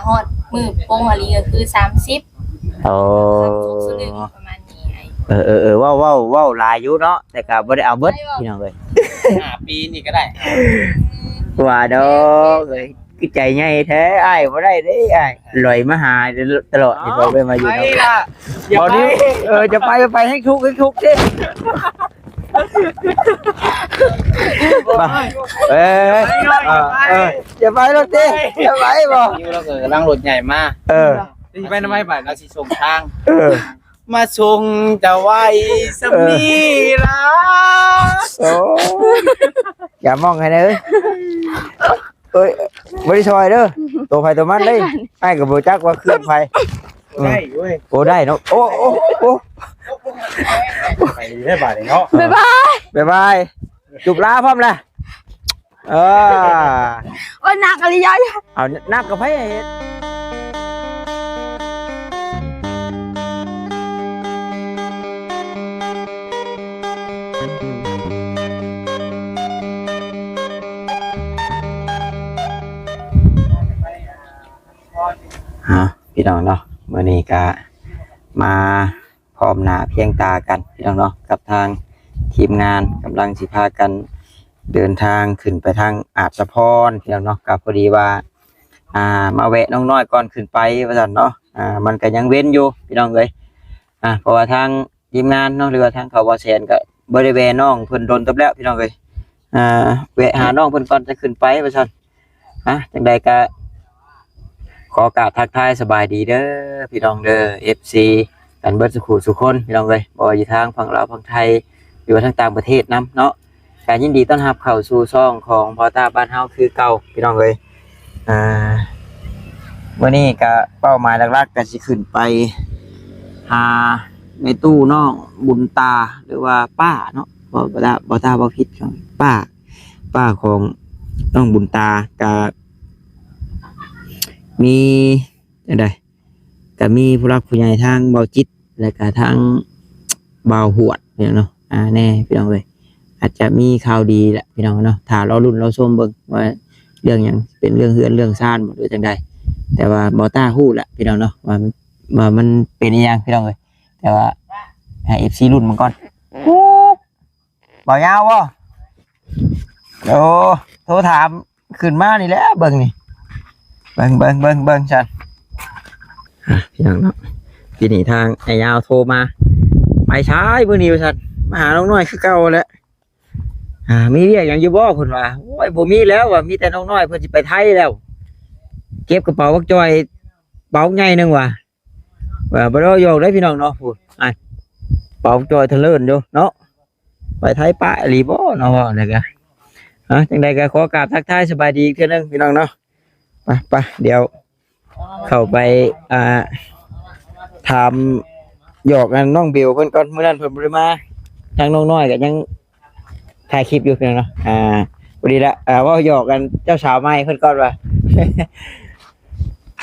ฮอดมือโป้งอลีก็คือ30โอ้สลึงประมาณนี้ไอ้ว้าวหลายอยู่เนาะแต่ก็บ่ได้เอาเบิดพี่น้องเอ้ย 5 ปีนี่ก็ได้ ว่าดอกเอ้ยคือใจใหญ่แท้อ้ายบ่ได้เด้อ้ายลอยมาหาตลอดที่เขาไปมาอยู่ ไป เนาะ ล่ะอย่า ตอน ไป นี้จะไปให้ทุกดิเอ้ยอย่าไปรถดิอย่าไปบ่ นี่เราก็กำลังรถใหญ่มาสิไปทำไมบ่เราสิส่งทางมาส่งจะไว้สมีล่ะ โอ้อย่ามองให้เด้อเอ้ยบ่ได้ซอยเด้อตัวไฟตัวมันเด้ไอ้ก็บ่จักว่าเครื่องไฟ ได้เว้ย โอ้ได้เนาะโอ้ ไปได้บ่ได้เนาะ บ๊ายบายจุบลาพร้อมแล้วโอ้ยหนักอะไรยาย เอานักกับไผเฮ็ดพี่น้องเนาะมื้อนี้ก็มาพร้อมหน้าเพียงตากันพี่น้องเนาะกับทางทีมงานกำลังสิพากันเดินทางขึ้นไปทางอาจสะพรพี่น้องเนาะก็พอดีว่ามาแวะน้องน้อยก่อนขึ้นไปว่าซั่นเนาะมันก็ยังเว้นอยู่พี่น้องเอ้ยเพราะว่าทางทีมงานเนาะหรือว่าทางเขาบ่แซนก็บ่ได้แวะน้องเพิ่นโดนตับแล้วพี่น้องเอ้ยแวะหาน้องเพิ่นก่อนจะขึ้นไปว่าซั่นจังใดก็ขอกราบทักทายสบายดีเด้อพี่น้องเด้อ FC กันเบิดสุขคนพี่น้องเอ้ยบ่ว่าอยู่ทางฝั่งลาวฝั่งไทยหรือว่าทางต่างประเทศนํเนาะการยินดีต้อนรับเข้าสู่ช่องของพอตาบ้านเฮาคือเก่าพี่น้องเอ้ยวันนี้ก็เป้าหมายหลักๆก็สิขึ้นไปหาในตู้น้องบุญตาหรือว่าป้าเนาะบ่ตาบ่ผิดครับป้าของน้องบุญตาก็มีจังได๋ก็มีผู้รักผู้ใหญ่ทางเบาจิตและก็ทางเบาหวดพี่น้องเนาะแน่พี่น้องเอ้ยอาจจะมีข่าวดีแหละพี่น้องเนาะถ้าเราลุ้นเราชมเบิ่งว่าเรื่องหยังเป็นเรื่องเฮือนเรื่องซ่านบ่หรือจังใดแต่ว่าบ่ต้าฮู้แหละพี่น้องเนาะว่ามันเป็นอีหยังพี่น้องเอ้ยแต่ว่าให้ FC ลุ้นมันก่อนบ่ยาวบ่โอ้โทรถามขึ้นมานี่แหละเบิ่งนี่เบิ่งฉันพี่น้องเนาะพี่นี่ทางไอ้ยาวโทรมาไปใช้มื้อนี้ว่าซั่นมาหาน้องน้อยคือเก่าแล้วมีเรียกหยังอยู่บ่เพิ่นว่าโอ้ยบ่มีแล้วว่ามีแต่น้องน้อยเพิ่นสิไปไทยแล้วเก็บกระเป๋าบักจอยเป๋าใหญ่นึงว่าบ่ได้โยกได้พี่น้องเนาะพูดเป๋าจอยทะเลินอยู่เนาะไปไทยปะอีหลีบ่เนาะว่าได้ก็จังได๋ก็ขอกราบทักทายสบายดีอีกเทื่อนึงพี่น้องเนาะไปเดี๋ยวเข้าไปถามหยอกกันน้องบิวเพิ่นก่อนมื้อนั้นเพิ่นบ่ได้มาทางน้องน้อยก็ยังถ่ายคลิปอยู่เพิ่นเนาะพอดีละเว้าหยอกกันเจ้าสาวใหม่เพิ่นก่อนว่า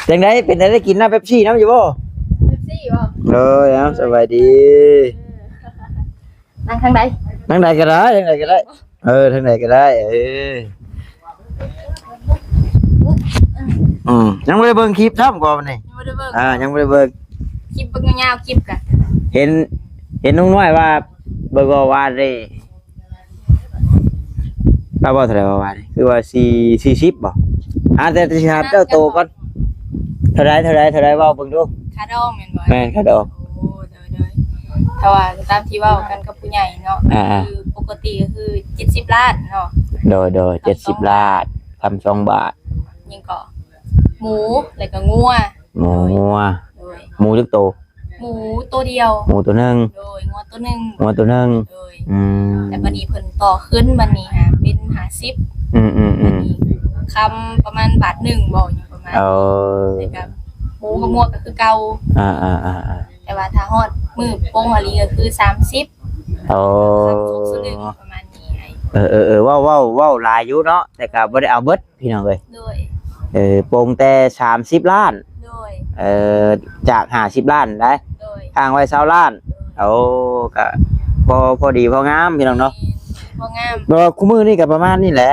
จังได๋เป็นได้กินน้ำเป๊ปซี่น้ำอยู่บ่เป๊ปซี่บ่เลยสบายดีนั่งทางใดทางใดก็ได้ทางใดก็ได้ทางใดก็ได้ยังไม่ได้เบิ่งคลิปซ้ำก่อนนี่ยังไม่ได้เบิ่งคลิปเบิ่งยาวๆคลิปกะเห็นน้องน้อยว่าเบิ่งว่าได้ป้าบ่เท่าไหร่ว่านี่คือว่า40บ่แต่สิหาเจ้าโตก่อนเท่าไรเว้าเบิ่งดูค่าดองแม่นค่าดองโอ้เด้อถ้าว่าตามที่เว้ากันกับผู้ใหญ่เนาะคือปกติก็คือ70ล้านเนาะโดย70ล้านคำ2บาทยังก็หมูแล้วก็งัวหมูจักโตหมูตัวเดียวหมูตัวนึงโดยงัวตัวนึงโดยแต่บัดนี้เพิ่นต่อขึ้นบัดนี้เป็น50คำประมาณบาท1บ่อยู่ประมาณแล้วก็หมูกับงัวก็คือเก่าแต่ว่าถ้าฮอดมื้อโป้งอลีก็คือ30สลึงประมาณนี้ว้าวหลายอยู่เนาะแต่ก็บ่ได้เอาเบิดพี่น้องเอ้ยโดยโปงแต่30ล้านโดยจาก50ล้านได้ทางไว้20ล้านก็พอดีพองามพี่น้องเนาะพองามบ่คู่มือนี่ก็ประมาณนี้แหละ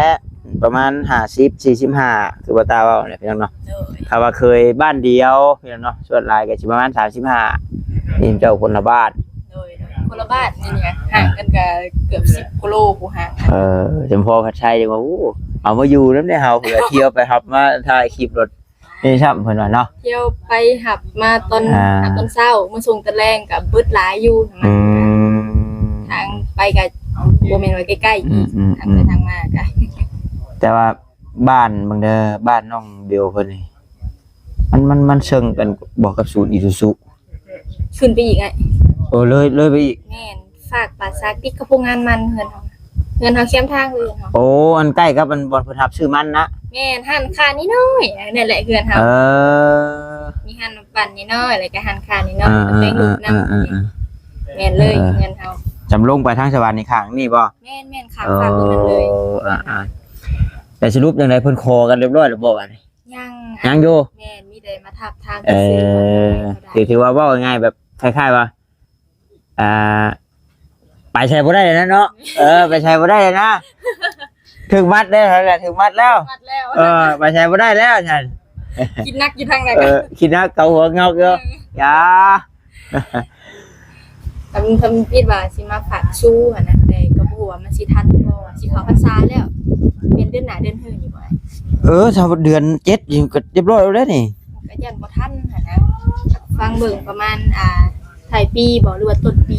ประมาณ50 45คือว่าตาเว้าเนี่ยพี่น้องเนาะ โดย ถ้าว่าเคยบ้านเดียวพี่น้องเนาะส่วนหลายก็สิประมาณ35นี่เจ้าคนละบ้าน โดยคนละบ้านนี่ไงห่างกันก็เกือบ10กิโลผู้ห่าง จำพอพัดชัยดีว่าอู้เอามาอยู่นำได้เฮาเผื่อเที่ยวไปหับมาถ่ายคลิปรถนี่ครับเพิ่นว่าเนาะ เที่ยวไปหับมาตอน อ่า หับตอนเช้ามาส่งตะแรงกับบึดหลายอยู่นะทางไปกับบ่แม่นว่าใกล้ๆอีกทางไปทางมาก็ แต่ว่าบ้านบางเด้อบ้านน้องเบลเพิ่นนี่มันเชิงกันบอกกับศูนย์อิซูซุ ขึ้นไปอีกไง โอ้เลยไปอีก แม่นฝากป่าซักติดกับโรงงานมันเฮือนเฮาเข้มทางเลยเฮา โอ้อันใกล้กับอันบอนเพิ่นทับชื่อมันนะ แม่นหันคานิดหน้อยนั่นแหละเฮือนเฮา เออ มีหันปั่นนิดหน้อยแล้วก็หันคานิดหน้อยแล้วก็ลูกนำแม่นเลยเฮือนเฮา จำลงไปทางสวรรค์ในข้างนี่บ่ แม่นข้างฝากตรงนั้นเลย แต่สรุปจังไดเพิ่นคอกันเรียบร้อยแล้วบ่บัดนี้ ยังอยู่ แม่นมีแต่มาทับทาง ถือว่าเว้าง่ายๆแบบคล้ายๆว่าไปใช้บ่ได้เลยนะเนาะไปใช้บ่ได้เลยนะถึงมัดได้แล้วแหละถึงมัดแล้ว มัดแล้ว ไปใช้บ่ได้แล้วฉัน กินนักอยู่ทางไหนกัน คิดนะเกาหัวงอกอยู่อย่า ทำปิดว่าสิมาฝากชู้หั่นน่ะแต่ก็บ่ฮู้ว่ามันสิทันบ่สิเข้าพรรษาแล้วเป็นเดือนหน้าเดือนหื้อนี่บ่ ถ้าเดือน7นี่ก็เรียบร้อยแล้วนี่ ก็ยันบ่ทันหั่นนะฟังเบิ่งประมาณท้ายปีบ่หรือว่าต้นปี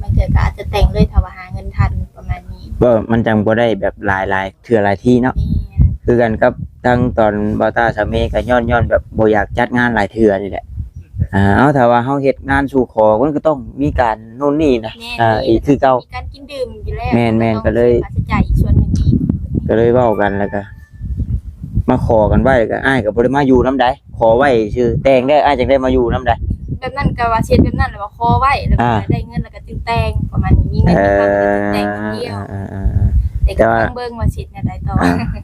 มันก็อาจจะแต่งเลยถ้าว่าหาเงินทันประมาณนี้ บ่มันจังบ่ได้แบบหลายเทื่อหลายที่เนาะคือกันกับทั้งตอนบาตาสามีก็ย้อนแบบบ่อยากจัดงานหลายเทื่อนี่แหละเอาถ้าว่าเฮาเฮ็ดงานสู่ขอมันก็ต้องมีการโน่นนี่นะอีกคือเก่า มีการกินดื่มอยู่แล้ว แม่นก็เลย ค่าใช้จ่ายอีกส่วนหนึงอีก ก็เลยเว้ากันแล้วก็มาขอกันไว้ก็อ้ายก็บ่ได้มาอยู่นำใดขอไว้ชื่อแต่งได้อ้ายจังได้มาอยู่นำใด แบบนั้นก็ว่าเช็ดแบบนั้นแล้วว่าคอไว้แล้วก็ได้เงินแล้วก็จึงแต่งประมาณนี้มีเงินมีความก็จึงแต่งคนเดียวแต่ก็ต้องเบิ่งว่าสิเนี่ยได้ต่อ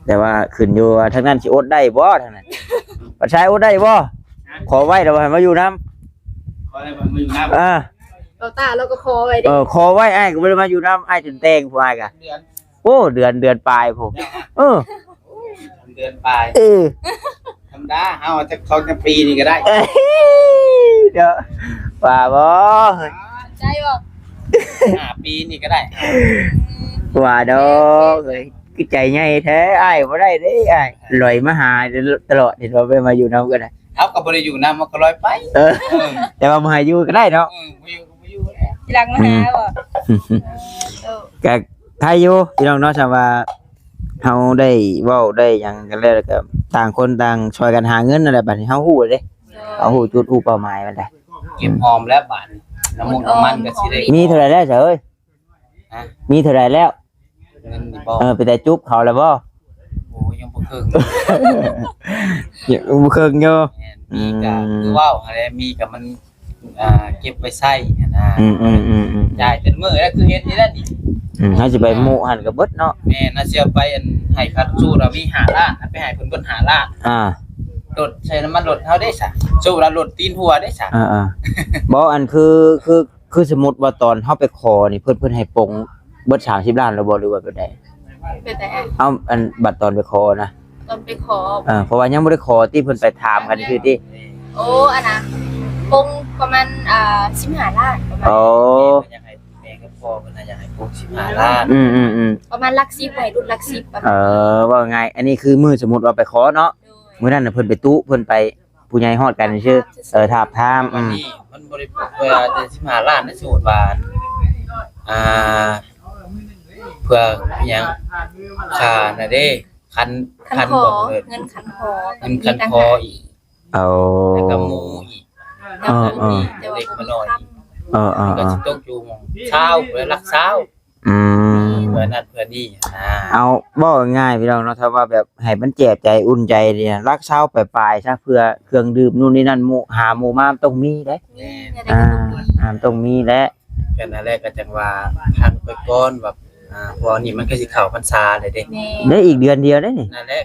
แต่ว่าขึ้นอยู่ว่าทางนั้นสิอดได้บ่ทางนั้นประชาชนอดได้บ่ขอไว้แล้วให้มาอยู่นำ ขอได้บ่มาอยู่น้ เราตาเราก็คอไว้ดิ ขอไว้อ้ายก็บ่ได้มาอยู่นำอ้ายจนแต่งผู้อ้ายก็ ำเดือน โอ้เดือนปลายผมเออ เดือนปลาย เออ ธรรมดาเอาจะสองจะปีนี่ก็ได้ เดี๋ยวว่าบ่ ใจบ่ 5 ปีนี่ก็ได้ ว่าดอกเอ้ยคือใจใหญ่แท้อ้ายบ่ได้เด้อ้ายลอยมาหาตลอดเห็นว่าไปมาอยู่นำก็ได้ เอาก็บ่ได้อยู่น้ำมันก็ลอยไป แต่ว่ามาให้อยู่ก็ได้เนาะ บ่อยู่ก็บ่อยู่แล้ว ทีหลังมาหาบ่เออ ก็ใครอยู่พี่น้องเนาะถ้าว่าเฮาได้เว้าได้หยังกันแล้วก็ต่างคนต่างช่วยกันหาเงินนั่นแหละบัดนี้เฮาฮู้เด้เอาฮู้จุดฮู้เป้าหมายมันได้ เก็บหอมแล้วบาดน้ำมันก็สิได้ มีเท่าไหร่แล้วเจ้าเอ้ย ฮะ มีเท่าไหร่แล้ว เงินนี่บ่ ไปแต่จุ๊บเขาแล้วบ่ โอ้ยังบ่ครึ่ง บ่เครื่องอยู่ มีก็คือว้าวอะไรมีก็มันเก็บไว้ใช้นะ จ่ายเป็นมื้อแล้วคือเฮ็ดนี่แหละนี่ เฮาสิไปหมู่หันก็เบิดเนาะ แม่น่าเสียไปอันให้คัดสู้เรามี5ล้านไปให้เพิ่นเบิด5ล้าน รถใช้น้ำมันรถเฮาได้ซะสู้แล้วรถตีนหัวได้ซะ บ่อันคือสมมุติว่าตอนเฮาไปขอนี่เพิ่นให้ปลงเบิด30ล้านแล้วบ่หรือว่าแบบใด เป็นแต่ เอาอันบัดตอนไปขอนะ ตอนไปขอ เพราะว่ายังบ่ได้ขอที่เพิ่นไปถามกันคือที่ โอ้อันน่ะปงประมาณ15ล้านประมาณ อยากให้แม่กับพ่อเพิ่นน่ะอยากให้ปลูก15ล้าน ประมาณหลัก10ไว้รุ่นหลัก10ประมาณ ว่าไงอันนี้คือมื้อสมมุติว่าไปขอเนาะมื้อนั้นน่ะเพิ่นไปตู้เพิ่นไปผู้ใหญ่ฮอดกันชื่อถามถาม วันนี้มันบ่ได้ปลูกเพื่อจะ15ล้านนะสมมุติว่าเพื่อหยังค่าน่ะเด้คัน คันคอ บ่เลย เงินคันคอ เงินคันคออีก เอา แล้วก็หมูอีก แต่ว่า เด็กมาหน่อย ๆ ก็สิตกอยู่หม้องเช้าเพื่อรักษาเพื่อนั่นเพื่อนี่นะ เอาบ่ง่ายพี่น้องเนาะถ้าว่าแบบให้มันเจ็บใจอุ่นใจเนี่ยรักเช้าปลายๆซะเพื่อเครื่องดื่มนู่นนี่นั่นหมู่หาหมู่มาต้องมีเด้ ต้องมีและ กันนั่นแหละก็จังว่าพักไปก่อนแบบเพราะนี่มันก็สิเข้าพรรษาเลยเด้ ได้อีกเดือนเดียวได้นี่ นั่นแหละ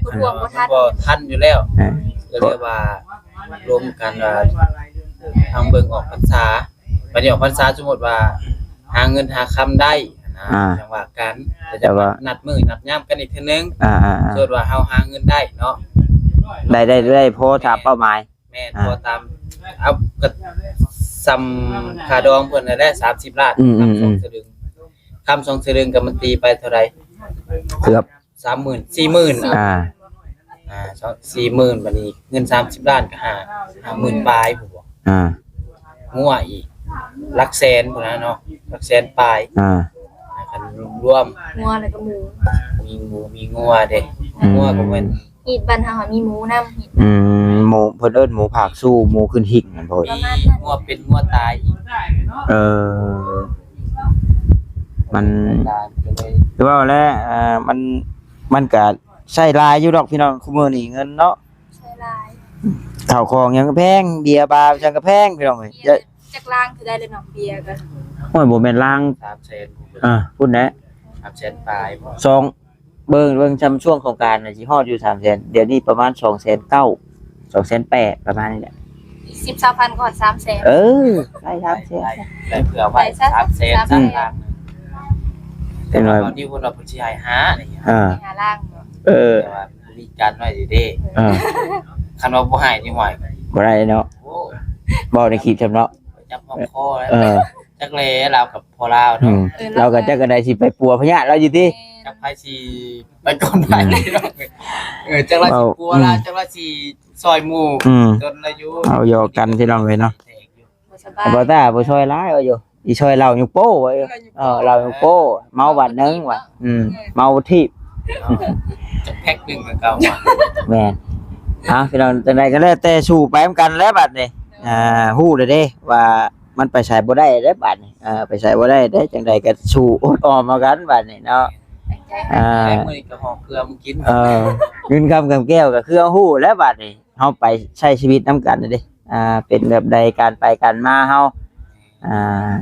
บ่ทันอยู่แล้วก็เรียกว่ารวมกันว่าทางเบิ่งออกพรรษาบัดนี้ออกพรรษาสมมุติว่าหาเงินหาคำได้น จังหวะกันแต่ว่านัดมื้อนัดยามกันอีกเทื่อนึงส่วนว่าเฮาหาเงินได้เนาะได้พอตามเป้าหมายแม่นพอตามเอาก็ซ้ำค่าดองเพิ่นน่ะได้30ล้านคำ2สลึงคำ2สลึงก็มันตีไปเท่าไหร่เกือบ 30,000 40,00040,000บัดนี้เงิน30ล้านก็50,000ปลายพุ่นบ่งัวอีกหลักแสนพุ่นนะเนาะหลักแสนปลายคันรวมงัวแล้วก็หมูมีงัวเด้งัวก็แม่นอีกบ้านเฮามีหมูนำหมูเพิ่นเอิ้นหมูผักสู้หมูขึ้นหิ่งนั่นพ่องัวเป็นงัวตายอีกมันคือว่าแล้วมันก็ใช้หลายอยู่ดอกพี่น้องคุมื้อนี้เงินเนาะใช้หลายข้าวของยังก็แพงเบียร์บาร์จังก็แพงพี่น้องเอ้ยจักล้างคือได้เลยเนาะเบียร์ก็โอ้ยบ่แม่นล้าง300,000พูดแหน่300,000ปลายบ่2เบิ่งจำช่วงสงกรานต์น่ะสิฮอดอยู่300,000เดี๋ยวนี้ประมาณ2,900 2,800ประมาณนี้แหละ10,000ก็300,000ได้300,000ได้เผื่อไว้300,000ซั่นล่างเป็นหน่อยนี่เพิ่นว่าเพิ่นสิให้หาอะไรอย่างเงี้ยหาล่างแต่ว่ามีการไว้เด้คันว่าบ่ให้นี่ห่วยบ่ได้เนาะบ่ได้คิดจำเนาะจับคอแล้วจักแลเรากับพ่อลาวเนาะเราก็จักกันได้สิไปปัวพญาเราอยู่ติจักไผสิไปก่อนไปเนาะจักละสิปัวลาวจักละสิซอยหมู่จนอายุเอาอยู่กันพี่น้องเว้ยเนาะบ่ตาบ่ช่วยหลายเอาอยู่อีช่วยเราอยู่โป้ไว้เราอยู่โป้เมาบัดนึงว่ะเมาทิพจะแพ็คนึงกับเก่าแม่นพี่น้องจังได๋ก็แล้วแต่สู้ไปนำกันแล้วบัดนี้ฮู้เด้ว่ามันไปใช้บ่ได้เด้บัดนี้ไปใช้บ่ได้เด้จังได๋ก็สู้อดออมมากันบัดนี้เนาะแม่มื้อนี้ก็หอมเกลือมึงกินเงินคำกับแก้วก็คือฮู้แล้วบัดนี้เฮาไปใช้ชีวิตนำกันเด้เป็นแบบใดการไปกันมาเฮา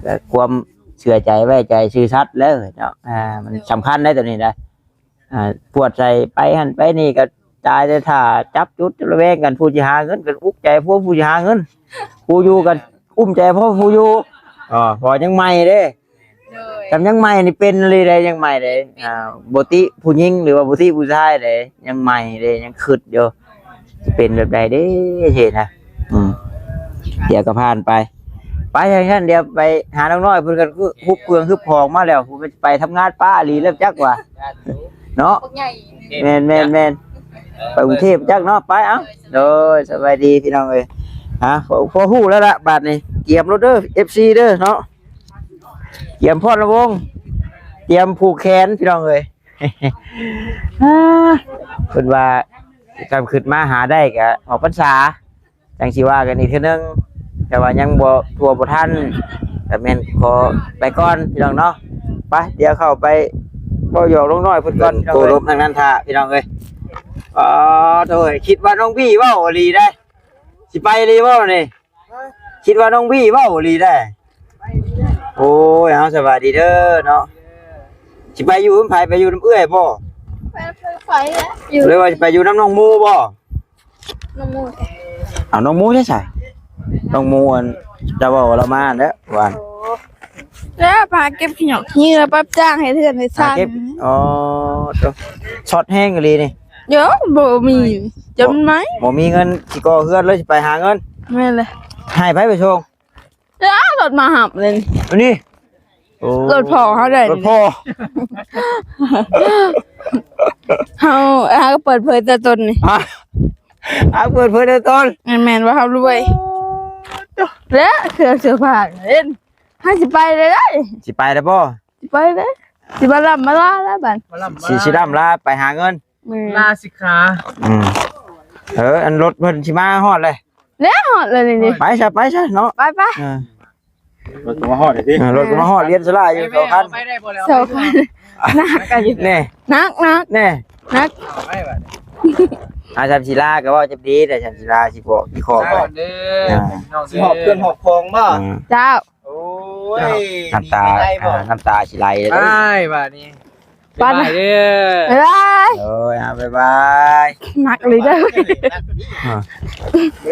ก็ความเชื่อใจไว้ใจซื่อสัตย์แล้วเนาะมันสำคัญได้ตัวนี้นะปวดใจไปหันไปนี่ก็จ่ายแต่ถ้าจับจุดระแวงกันผู้สิหาเงินกันอุกใจพวกผู้สิหาเงินผู้อยู่กันอุ้มใจเพราะผู้อยู่พอยังใหม่เด้จำยังใหม่นี่เป็นเลยได้ยังใหม่เด้บ่ติผู้หญิงหรือว่าบ่ติผู้ชายเด้ยังใหม่เด้ยังคิดอยู่เป็นแบบใดเด้เฮ็ดนะเดี๋ยวก็ผ่านไปอย่างนั้นเดี๋ยวไปหาน้องน้อยเพิ่นกันคือฮุบเครื่องฮึบของมาแล้วผู้ไปทำงานป้าอีหลีแล้วจักว่าเนาะแม่นไปกรุงเทพจักเนาะไปโดยสบายดีพี่น้องเอ้ยพอฮู้แล้วล่ะบาดนี้เตรียมรถเด้อ FC เด้อเนาะเตรียมพรวงเตรียมผูกแขนพี่น้องเอ้ยเพิ่นว่าการขึ้นมาหาได้ก็ออกพรรษาจังสิว่ากันอีกเทื่อนึงแต่ว่ายังบ่ทั่วบ่ทันแต่แม่นขอไปก่อนพี่น้องเนาะไปเดี๋ยวเข้าไปบ่หยอกลงน้อยเพิ่นก่อนโตลบทางนั้นท่าพี่น้องเอ้ยโธ่คิดว่าน้องบี้เว้าอีหลีได้สิไปอีหลีบ่นี่คิดว่าน้องบี้เว้าอีหลีได้โอ้ยสวัสดีเด้อเนาะสิไปอยู่นำไผไปอยู่นำเอื้อยบ่ไปแล้วอยู่เลยว่าสิไปอยู่นำน้องมูบ่น้องมูน้องมูใช่น้องมูจะบอกเรามาเด้อวันแล้วพาเก็บขี้หยอกนี่แล้วปั๊บจ้างให้เพื่อนให้สร้างช็อตแห้งเลยนี่เยอะบ่มีจำไหมบ่มีเงินสิก่อเฮือนเลยสิไปหาเงินแม่เลยให้ไปชงแล้วรถมาหับเลยนี่รถพ่อเขาได้รถพ่อเขาเปิดเผยตัวตนนี่เปิดเผยตัวตนแม่นว่าเขารวยแล้วเครื่องเสื้อผ้าเล่นให้สิไปเลยสิไปได้ป่สิไปเลยสิมาลำมาล่าแล้วบันสิลำลาไปหาเงินลาสิขาอันรถเพิ่นสิมาฮอดเลยแล้วฮอดเลยนี่ไปใช่เนาะไปรถก็มาฮอดดิรถก็มาฮอดเรียนสลาอยู่2คันนักกันอยู่แน่นักแน่นักฉันศิลาก็ว่าจะดีแต่ฉันศิลาสิบอกสิขอบ่เด้อสิหอบเพื่อนหอบของบ่เจ้าโอ้ยน้ำตาสิไหลเลยบัดนี้บ๊ายบายเด้อบ๊ายบายบ๊ายบาย หนักเลยเด้อ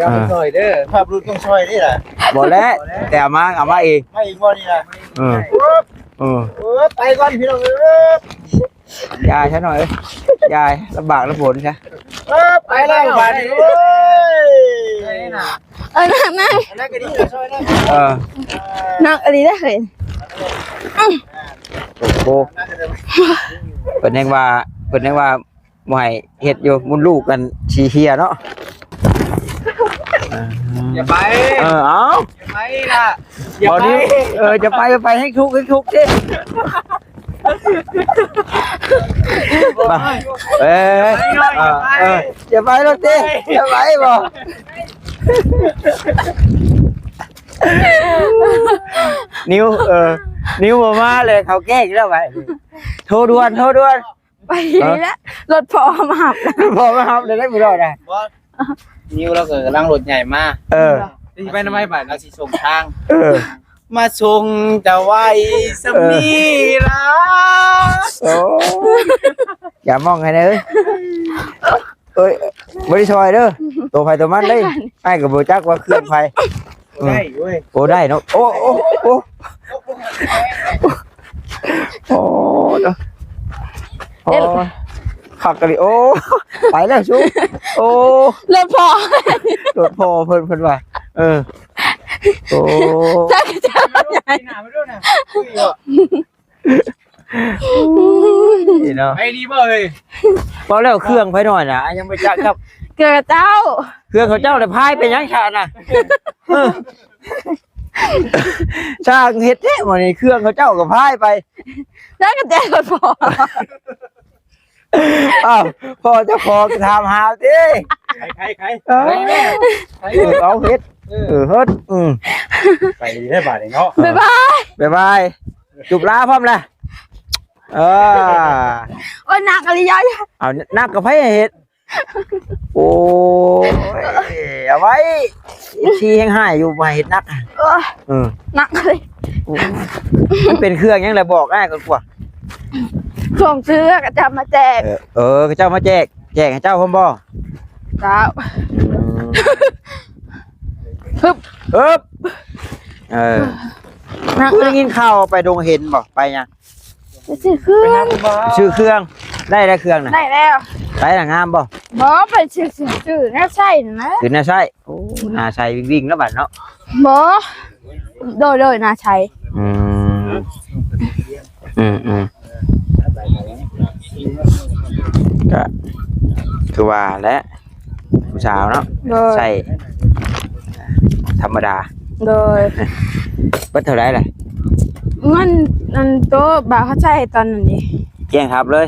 เอาไปซอยเด้อภาพรุ่นต้องซอยนี่ล่ะบ่แล้วแต่เอามาอีกไม่อีกบ่นี่ล่ะ ไปก่อนพี่น้องยายฉันหน่อยยายลำบากลำบนใช่ไปแล้วบาดนี้นั่งก็ดีช่วยนะนั่งอะไรได้เห็นโอ้โหเพิ่นยังว่าบ่ให้เฮ็ดอยู่มุ่นลูกกันชีเฮียเนาะอย่าไปเอาอย่าไปล่ะอย่าไปจะไปให้ทุกดิจะไปรถดิจะไปบ่นิ้วมาเลยเขาแก้อีกแล้วไปโทรด่วนไปแล้วรถพอมาหับเลยได้ไม่รอดนะนิ้วเราเกิดกำลังรถใหญ่มากไปทำไมบ่ายเราสิส่งทางมาส่งจะไว้สมีละอย่ามองไงเนยบริชอยเด้อตัวไฟตัวมันได้ไอ้กับโบจักว่าเครื่องไฟได้เว้ยโอ้ได้เนาะโอ้ขับกันดิโอ้ไปแล้วชูโอ้รถพอเพิ่นว่าโอ้จักใหญ่หนาไปด้วยนะเนาะไอ้ดีบ่เลยพอแล้วเครื่องไปหน่อยนะยังไม่จักครับเกิดเจ้าเครื่องเขาเจ้าแต่พายไปยังชาน่ะช่างเฮ็ดแท้วันนี้เครื่องเขาเจ้ากับพายไปแล้วก็แจ้งรถพอพ่อจะขอทำหาดิใครเอาเฮ็ดเฮ็ดไปได้บาทเนาะบ๊ายบายจุบลาพร้อมละโอ้ยนักอะไรย้อยเอานักกับไผเฮ็ดโอ้ยเอาไว้ชี้แห้งหายอยู่มาเฮ็ดนักนักเลยมันเป็นเครื่องยังไงบอกง่ายกว่าส่งซื้อกระจำมาแจกกระเจ้ามาแจกให้เจ้าพร้อมบ่เจ้าได้ยินข่าวไปดงเห็นบ่ไปยังซื้อเครื่องได้เครื่องน่ะได้แล้วได้งามบ่ไปซื้อน่าใช่นะคือน่าใช่โอ้น่าใช่วิ่งแล้วบัดเนาะโดยน่าใช่ก็คือว่าและผู้สาวเนาะใช่ธรรมดาโดยวัดเท่าไรล่ะมันโตบ่าวเขาใช้ตอนนั้นดิแข่งขับเลย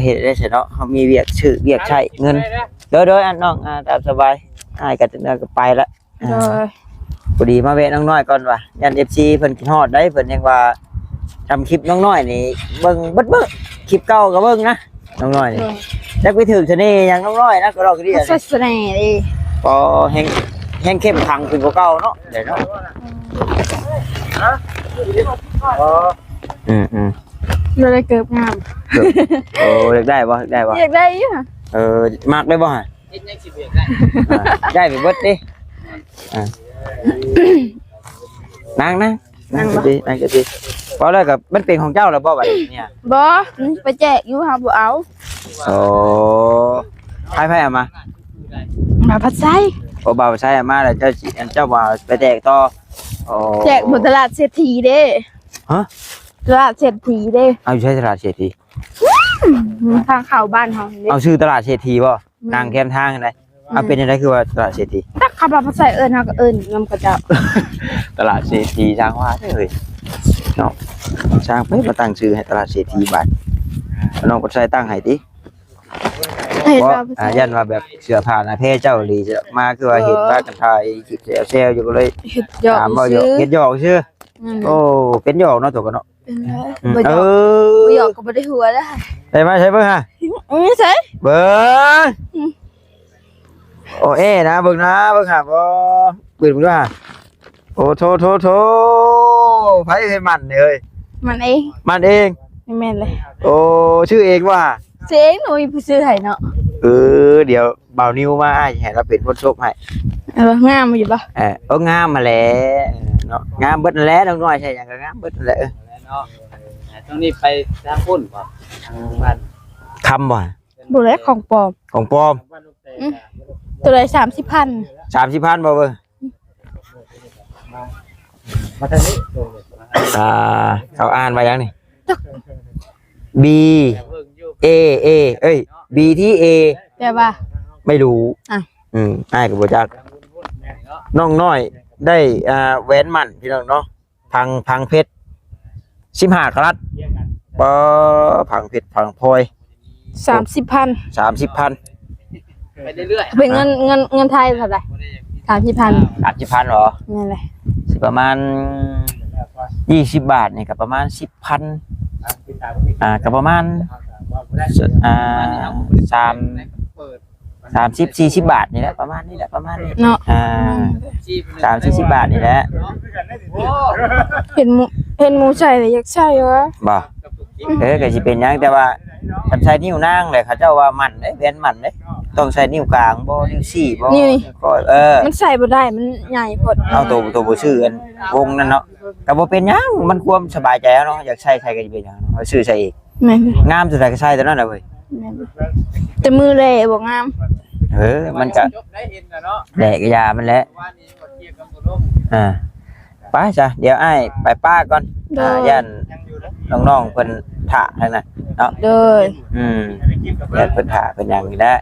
เห็นได้เนาะเขามีเวียกชื่อเวียกใช้เงินโดยอันน้องตามสบายกันก็ไปละพอดีมาเวะน้องน้อยก่อนว่ะยัน FC เพิ่นคิดฮอดได้เพิ่นยังว่าทำคลิปน้องน้อยนี่เบิ่งเบิดคลิปเก่าก็เบิ่งนะน้องน้อยนี่จักไปถึงเสน่ห์อย่างน้องน้อยนะก็รอก็ดีอ่ะเสน่ห์ดิพอแห้งเข้มขังขึ้นกว่าเก่าเนาะเดี๋ยวเนาะเลยเกิบงามโอ้อยากได้บ่อยากได้อยู่มากได้บ่ฮะได้ไปเบิดดินั่งก็ดีเพราะแล้วกับมันเป็นของเจ้าแล้วบ่บัดเนี่ยบ่ไปแจกอยู่หาบ่เอาโอ้ไผเอามาพัดไส้โอ้บ่าวใช้มาแล้วเจ้าบ่าวไปแจกต่อแจกบนตลาดเศรษฐีเด้ตลาดเศรษฐีเด้เอาอยู่ใช้ตลาดเศรษฐีทางเข้าบ้านเฮาเอาชื่อตลาดเศรษฐีบ่นางแคมทางอะไรเอาเป็นอะไรคือว่าตลาดเศรษฐีถ้าขับพัดไส้เฮาก็นำกระเจ้าตลาดเศรษฐีช่างว่าเอ้ยเนาะช่างไปมาตั้งชื่อให้ตลาดเศรษฐีบัดน้องปัดไส้ตั้งให้ติเพราะยันว่าแบบเสื้อผ้านะเพ่เจ้าหลีจะมาคือว่าเห็นว่ากันถ่ายคลิปเซลอยู่ก็เลยถามว่าเฮ็ดหยอกชื่อโอ้เป็นหยอกเนาะตัวกันเนาะบ่หยอกก็บ่ได้หัวแล้วได้มาใช่เบิ่งฮะไม่ใช่เบิ่งโอ้นะเบิ่งนะเบิ่งหาบ่เบิ่งด้วยฮะโอ้โทไผให้มันเอ้ยมันเองแม่นเลยโอ้ชื่อเองว่าเสียงหนูผู้ซื้อให้เนาะ เดี๋ยวเบานิ้วมาอ้ายให้เราเป็นคนโชคให้ งามอยู่ปะ งามมาแล้วเนาะงามเบิดนั่นแหล้วน้อยใช่หยังก็งามเบิดนั่นแหละ แล้วเนาะตรงนี้ไปทางพุ่นบ่ทางบ้าน คำบ่ บุเรของปลอม ของปลอม ตัวละ30,000 30,000บ่เบิ่ง มาทางนี้ เขาอ่านมายังนี่ B A A เอ้ย B ที่ A แปลว่า ไม่รู้ อ่ะ อ้ายก็บ่จักน้องน้อยได้แหวนมั่นพี่น้องเนาะพังเพชร15กะรัตพังเพชรพังพลอย 30,000 30,000 ไปเรื่อย เป็นเงินไทยเท่าไหร่30,000 30,000เหรอ นั่นแหละ สิประมาณ20 บาทนี่ก็ประมาณ 10,000ก็ประมาณ30-40 บาทนี่แหละประมาณนี้แหละเนาะ30-40 บาทนี่แหละ เห็นหมูใส่เลยอยากใช่วะ บ่ก็สิเป็นหยังแต่ว่าคันใช้นิ้วนางเลยเขาเจ้าว่ามันเด้แว่นมันเด้ต้องใช้นิ้วกลางบ่นิ้วชี้บ่ก็มันใส่บ่ได้มันใหญ่พดเอาตัวบ่ชื่ออันวงนั่นเนาะก็บ่เป็นหยังมันความสบายใจเนาะอยากใช้ก็สิเป็นหยังเนาะซื้อใช้อีก แม่น งามสุดก็ใช้ตัวนั้นน่ะเว้ย แต่มือแลบ่งาม มันก็แดกยามันแหละไปจ้ะเดี๋ยวอ้ายไปป้าก่อนย่านน้องๆเพิ่นถ่าทางนั้นเนาะย่านเพิ่นถ่าเพิ่นหยังนี่แหละ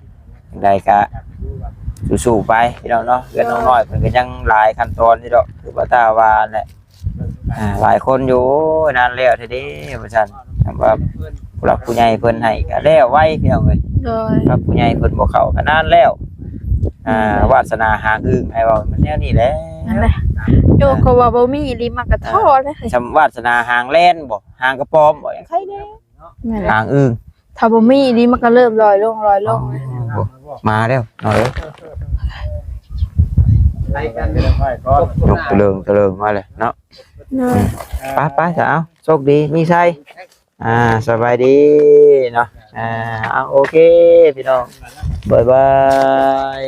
จังไดก็สู้ๆไปพี่น้องเนาะเพื่อนน้องน้อยเพิ่นก็ยังหลายขั้นตอนนี่ดอกคือว่าตาว่าแหละหลายคนอยู่นานแล้วทีเด้ว่าซั่นว่าผู้หลักผู้ใหญ่เพิ่นให้ก็แล้วไว้พี่น้องเอ้ยครับผู้ใหญ่เพิ่นบ่เข้าก็นานแล้ววาสนาหางอึ้งให้เว้ามันแนวนี้แหละ นั่นแหละโยก็ว่าบ่มีอีหลีมากระท้อเลย ชำวาสนาหางแล่นบ่หางกระปอมบ่ยังใครแน่หางอึ้ง ถ้าบ่มีอีหลีมันก็เริ่มลอยลงมาแล้วหน่อย ไปกัน นกตะเลิงมาเลยเนาะไปสาวโชคดีมีชัยสบายดีเนาะโอเคพี่น้องบ๊ายบาย